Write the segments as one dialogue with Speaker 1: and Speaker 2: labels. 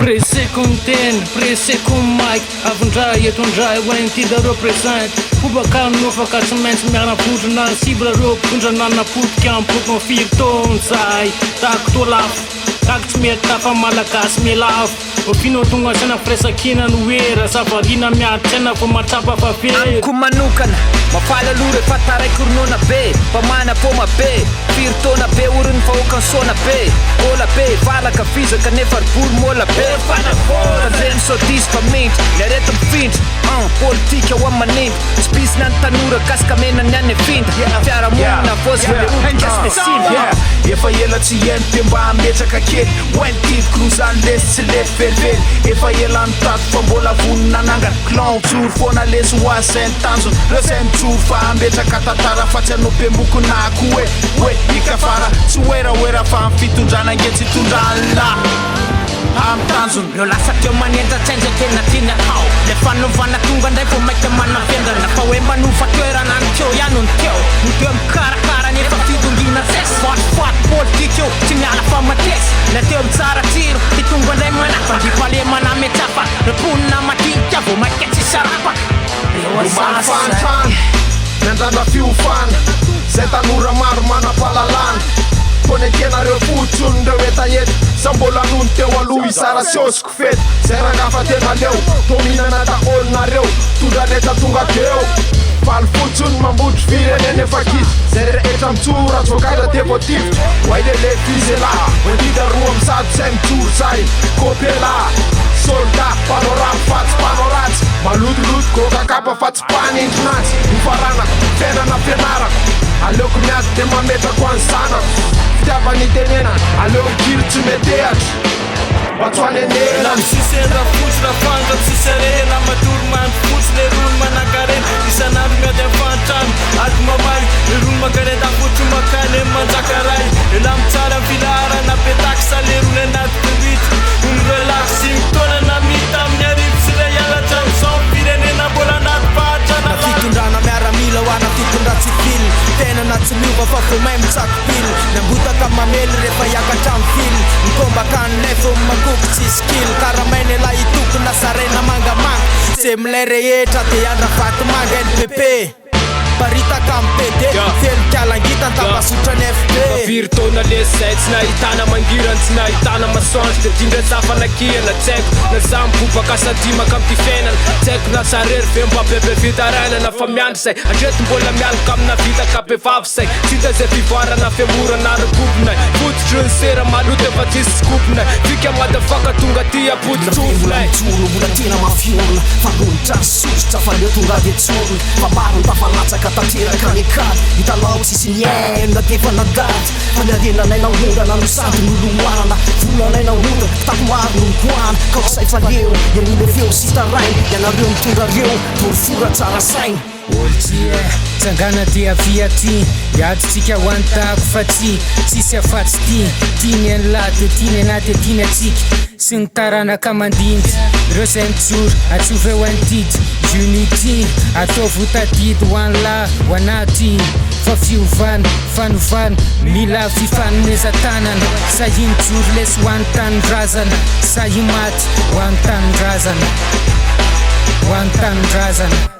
Speaker 1: Prese com ten, prese com mic Avondrai e tondrai, wen ti da represent Fubakal no fakatsaments miara puto na sibra ro punja na put kyam put no fir ton sai tak to laf tak smet tafa malakas me laf Opino tunga sana fresa kina nuera Safarina mia tena po matapa pa fe
Speaker 2: Amko manokana Mafalalore fataray kornona be Pamana po mabe Firtona be Orin fahokansona be Ola be Valaka fizaka nefa ribor mola be Tandreny so dis fa mintry Lereta mifindra Politika ho amanindry Tsy pisina ny tanora gasika mena ny any finda Fiaramonina vozy le olo gasy simba
Speaker 3: Efa ela tsy eny de mba ametraka kely Oentidiko no zany lesy tsy lefy velively Efa ela ny tato fa mbola vonina nangana Clan tsoro foana lesy ho azy zay ny tanjona Reo zay mitsoro fa ametraka tantara Fa tsy hanao be moko na ko hoe ikafara Tsy oeraoera fa ny fitondrana angetsy hitondrany la Am tanjona
Speaker 2: Reo lasa teo manendra tsainja tena tiana ao Le fanaovana tonga ndray vao maika manavendana Fa hoe manofa toerana ny teo ihany ny teo Nodeo mikarakara nefa fidongina zesy Fatifaty politika eo tsy miala fa matesy Na teo mitsara tiro Titonga ndray manafa Ndripalemana metafa Reponina madinika vao maika tsy sarapaka Reo
Speaker 3: Mafantany Miandrandra fiofana Zay tanora maro manampalalana Konekenareo fotsony reo etaeta Sa mbola nony teo aloha isara siosiko fety Zay rangafa tena leo Tominana dahôlinareo Tondraneta tonga keo Faly fotsony mambotry firenena efa kizy Zay rehetra mitsoro azy vokaira tevoativy Wailele fizela Bandida roa misado zay mitsoro zay Kopela Soldat panorama fatsy panoratsy Malotoloto kokakapa fa tsy panindrinazy Mifaranako Fenana fianarako Aleoko miady de mametrako any zanako Fitiavany tenena Aleo kiry tsy metehatra Mba tsy hoanenena
Speaker 4: Na misisera fotsy na fanga misisarena Matory mandry fotsy le rolo manankarena Isanandro miady amin'ny fantrano Ady mamary Le rolo mankarena fotsy makany manjakaray Ela mitsara filarana petaky sa le rolo anaty pirity Ony relax sy mitona na mita amin'ny arivo sy le ialatrano Sao firenena mbola anaty pahatrana
Speaker 2: Na fitondrana miaramila ho ana fitondra tsivily Tena na tsy miova fa vao mahay mitsako pily Nambotaka mamely rehefa hiakatra amin'ny fily Mikombaka ny lefa magoky tsy skill Karamaina ela hitoko na sarena mangamanga Se milay rehetra de andra vaty manga NPP Baritaka amin'ny PD Felo kialangita tapasotra ny FP
Speaker 5: Firy taona lesy zay tsy nahitana mangirana Tsy nahitana masoandro de tindra zafanakihana Tsaiko na za mibobaka sadimaka amty fiainana Tsaiko na sarery ve mba bebe fitaranana Fa miandry zay andreto mbola mialaka amina vitaka be vavy zay Sita zay fivoarana fiamorana rekobonay Fototry ny sera maloto efa tsisy skopinay Fika madafaka tonga ty apoditsofonay
Speaker 6: Mbola mbola tena mafiorona Fanolotra sosotra fa leo tonga de tsorona Fa maro ny tafalatsaka tanteraka ny akady Hitanao tsisy niaina defa nadady Fa niarenanay nahondana no sady nolooanana Volanay nahondana tako maro no mikoana Ka ho say fa leo Ian'ole feo sy taray Ianareo mitondra reo Torifora tsara saina
Speaker 7: Oltia, tsangana dia avia ty Iaditsika ho antako fa tsisy afatsy ty Tiany an'la de tiany ana de tiany atsika Sy ny taranaka mandindy Reo zay mitsoro atsova eo antidy Unity, atao votadidy ho an'la ho anaty Fa fiovana, fanovana, mila fifanomezan-tanana Sahy mijoro lesy ho an'ny tanindrazana Sahy maty ho an'ny tanindrazana Ho an'ny tanindrazana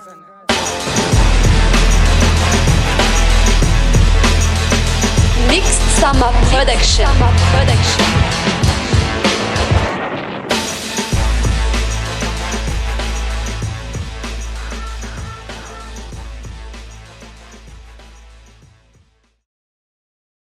Speaker 8: Mixed Samah Production.